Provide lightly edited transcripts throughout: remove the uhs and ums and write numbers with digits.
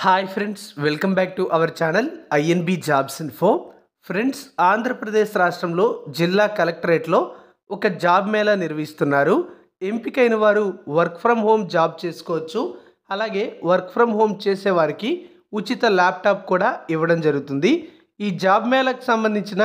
Hi friends, welcome back to our channel INB jobs info. Friends, Andhra Pradesh రాష్ట్రంలో జిల్లా కలెక్టరేట్లో ఒక జాబ్ మేళా నిర్వహిస్తున్నారు. ఎంపికైన వారు వర్క్ ఫ్రమ్ హోమ్ జాబ్ చేసుకోవచ్చు. అలాగే వర్క్ ఫ్రమ్ హోమ్ చేసేవారికి ఉచిత ల్యాప్టాప్ కూడా ఇవ్వడం జరుగుతుంది. ఈ జాబ్ మేళాకు సంబంధించిన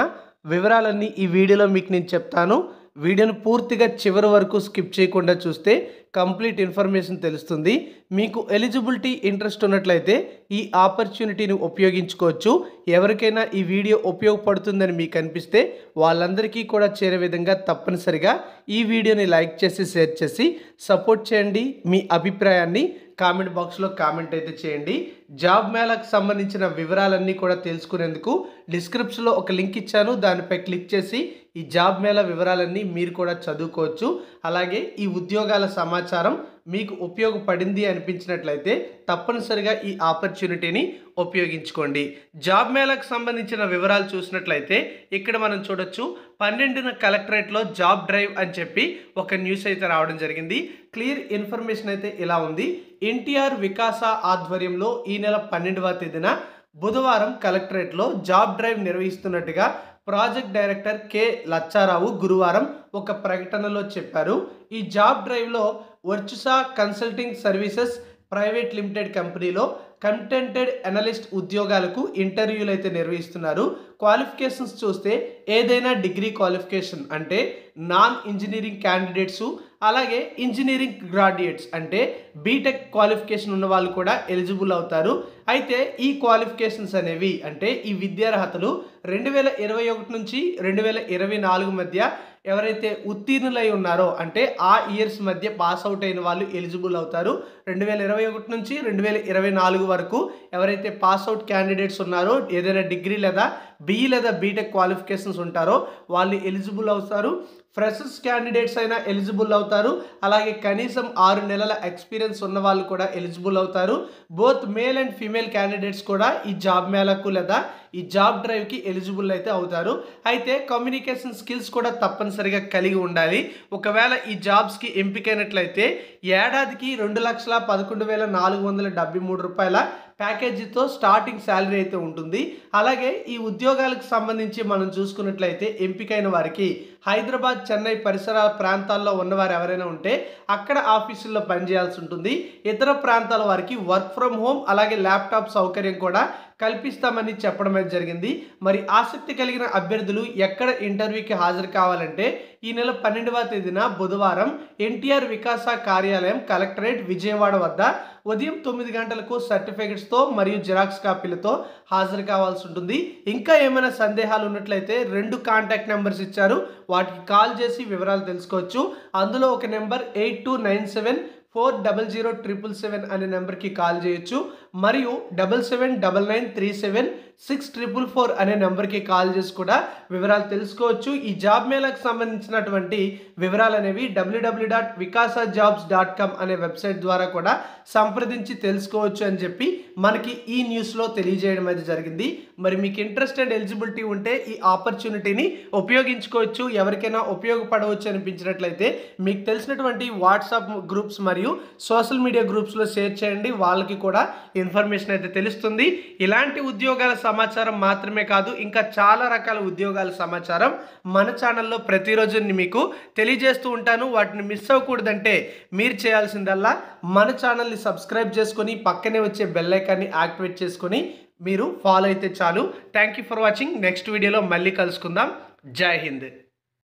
వివరాలన్నీ ఈ వీడియోలో మీకు నేను చెప్తాను. వీడియోను పూర్తిగా చివరి వరకు స్కిప్ చేయకుండా చూస్తే కంప్లీట్ ఇన్ఫర్మేషన్ తెలుస్తుంది. మీకు ఎలిజిబిలిటీ ఇంట్రెస్ట్ ఉన్నట్లయితే ఈ ఆపర్చునిటీని ఉపయోగించుకోవచ్చు. ఎవరికైనా ఈ వీడియో ఉపయోగపడుతుందని మీకు అనిపిస్తే వాళ్ళందరికీ కూడా చేరే విధంగా తప్పనిసరిగా ఈ వీడియోని లైక్ చేసి షేర్ చేసి సపోర్ట్ చేయండి. మీ అభిప్రాయాన్ని కామెంట్ బాక్స్లో కామెంట్ అయితే చేయండి. జాబ్ మేళాకు సంబంధించిన వివరాలన్నీ కూడా తెలుసుకునేందుకు డిస్క్రిప్షన్లో ఒక లింక్ ఇచ్చాను. దానిపై క్లిక్ చేసి ఈ జాబ్ మేళా వివరాలన్నీ మీరు కూడా చదువుకోవచ్చు. అలాగే ఈ ఉద్యోగాల సమాచారం మీకు ఉపయోగపడింది అనిపించినట్లయితే తప్పనిసరిగా ఈ ఆపర్చునిటీని ఉపయోగించుకోండి. జాబ్ మేళాకు సంబంధించిన వివరాలు చూసినట్లయితే ఇక్కడ మనం చూడొచ్చు, 12న కలెక్టరేట్లో జాబ్ డ్రైవ్ అని చెప్పి ఒక న్యూస్ అయితే రావడం జరిగింది. క్లియర్ ఇన్ఫర్మేషన్ అయితే ఇలా ఉంది. ఎన్టీఆర్ వికాస ఆధ్వర్యంలో ఈ నెల 12వ తేదీన బుధవారం కలెక్టరేట్లో జాబ్ డ్రైవ్ నిర్వహిస్తున్నట్టుగా ప్రాజెక్ట్ డైరెక్టర్ కె లచ్చారావు గురువారం ఒక ప్రకటనలో చెప్పారు. ఈ జాబ్ డ్రైవ్లో Virtusa consulting services private limited కంపెనీలో కంటెంటెడ్ అనలిస్ట్ ఉద్యోగాలకు ఇంటర్వ్యూలు అయితే నిర్వహిస్తున్నారు. క్వాలిఫికేషన్స్ చూస్తే ఏదైనా డిగ్రీ క్వాలిఫికేషన్ అంటే నాన్ ఇంజనీరింగ్ క్యాండిడేట్స్, అలాగే ఇంజనీరింగ్ గ్రాడ్యుయేట్స్ అంటే బీటెక్ క్వాలిఫికేషన్ ఉన్న వాళ్ళు కూడా ఎలిజిబుల్ అవుతారు. అయితే ఈ క్వాలిఫికేషన్స్ అనేవి అంటే ఈ విద్యార్హతలు 2021 నుంచి 2024 మధ్య ఎవరైతే ఉత్తీర్ణులై ఉన్నారో అంటే ఆ ఇయర్స్ మధ్య పాస్ అవుట్ అయిన వాళ్ళు ఎలిజిబుల్ అవుతారు. 2021 నుంచి 2024 వరకు ఎవరైతే పాస్ అవుట్ క్యాండిడేట్స్ ఉన్నారో ఏదైనా డిగ్రీ లేదా బీఈ లేదా బీటెక్ క్వాలిఫికేషన్స్ ఉంటారో వాళ్ళు ఎలిజిబుల్ అవుతారు. ఫ్రెషర్స్ క్యాండిడేట్స్ అయినా ఎలిజిబుల్ అవుతారు. అలాగే కనీసం 6 నెలల ఎక్స్పీరియన్స్ ఉన్న వాళ్ళు కూడా ఎలిజిబుల్ అవుతారు. Both male and female candidates కూడా ఈ జాబ్ మేళాకు లేదా ఈ జాబ్ డ్రైవ్కి ఎలిజిబుల్ అయితే అవుతారు. అయితే కమ్యూనికేషన్ స్కిల్స్ కూడా తప్పనిసరిగా కలిగి ఉండాలి. ఒకవేళ ఈ జాబ్స్కి ఎంపికైనట్లయితే ఏడాదికి 2,11,473 రూపాయల ప్యాకేజీతో స్టార్టింగ్ శాలరీ అయితే ఉంటుంది. అలాగే ఈ ఉద్యోగాలకు సంబంధించి మనం చూసుకున్నట్లయితే ఎంపికైన వారికి హైదరాబాద్, చెన్నై పరిసర ప్రాంతాల్లో ఉన్నవారు ఎవరైనా ఉంటే అక్కడ ఆఫీసుల్లో పనిచేయాల్సి ఉంటుంది. ఇతర ప్రాంతాల వారికి వర్క్ ఫ్రమ్ హోమ్ అలాగే ల్యాప్టాప్ సౌకర్యం కూడా కల్పిస్తామని చెప్పడం అయితే జరిగింది. మరి ఆసక్తి కలిగిన అభ్యర్థులు ఎక్కడ ఇంటర్వ్యూకి హాజరు కావాలంటే ఈ నెల 12వ తేదీన బుధవారం ఎన్టీఆర్ వికాస కార్యాలయం కలెక్టరేట్ విజయవాడ వద్ద ఉదయం 9 గంటలకు సర్టిఫికెట్స్తో మరియు జిరాక్స్ కాపీలతో హాజరు కావాల్సి ఉంటుంది. ఇంకా ఏమైనా సందేహాలు ఉన్నట్లయితే 2 కాంటాక్ట్ నెంబర్స్ ఇచ్చారు, వాటికి కాల్ చేసి వివరాలు తెలుసుకోవచ్చు. అందులో ఒక నెంబర్ 8297400777 అనే నెంబర్కి కాల్ చేయొచ్చు. మరియు 7799376444 అనే నెంబర్కి కాల్ చేసి కూడా వివరాలు తెలుసుకోవచ్చు. ఈ జాబ్ మేళాకు సంబంధించినటువంటి వివరాలు అనేవి www.vikasajobs.com అనే వెబ్సైట్ ద్వారా కూడా సంప్రదించి తెలుసుకోవచ్చు అని చెప్పి మనకి ఈ న్యూస్లో తెలియజేయడం అయితే జరిగింది. మరి మీకు ఇంట్రెస్ట్ అండ్ ఎలిజిబిలిటీ ఉంటే ఈ ఆపర్చునిటీని ఉపయోగించుకోవచ్చు. ఎవరికైనా ఉపయోగపడవచ్చు అనిపించినట్లయితే మీకు తెలిసినటువంటి వాట్సాప్ గ్రూప్స్ మరియు సోషల్ మీడియా గ్రూప్స్లో షేర్ చేయండి. వాళ్ళకి కూడా ఇన్ఫర్మేషన్ అయితే తెలుస్తుంది. ఇలాంటి ఉద్యోగాల సమాచారం మాత్రమే కాదు, ఇంకా చాలా రకాల ఉద్యోగాల సమాచారం మన ఛానల్లో ప్రతిరోజు మీకు తెలియజేస్తూ ఉంటాను. వాటిని మిస్ అవ్వకూడదంటే మీరు చేయాల్సిందల్లా మన ఛానల్ని సబ్స్క్రైబ్ చేసుకొని పక్కనే వచ్చే బెల్ ఐకాన్ని యాక్టివేట్ చేసుకొని మీరు ఫాలో అయితే చాలు. Thank you for watching. Next వీడియోలో మళ్ళీ కలుసుకుందాం. జై హింద్.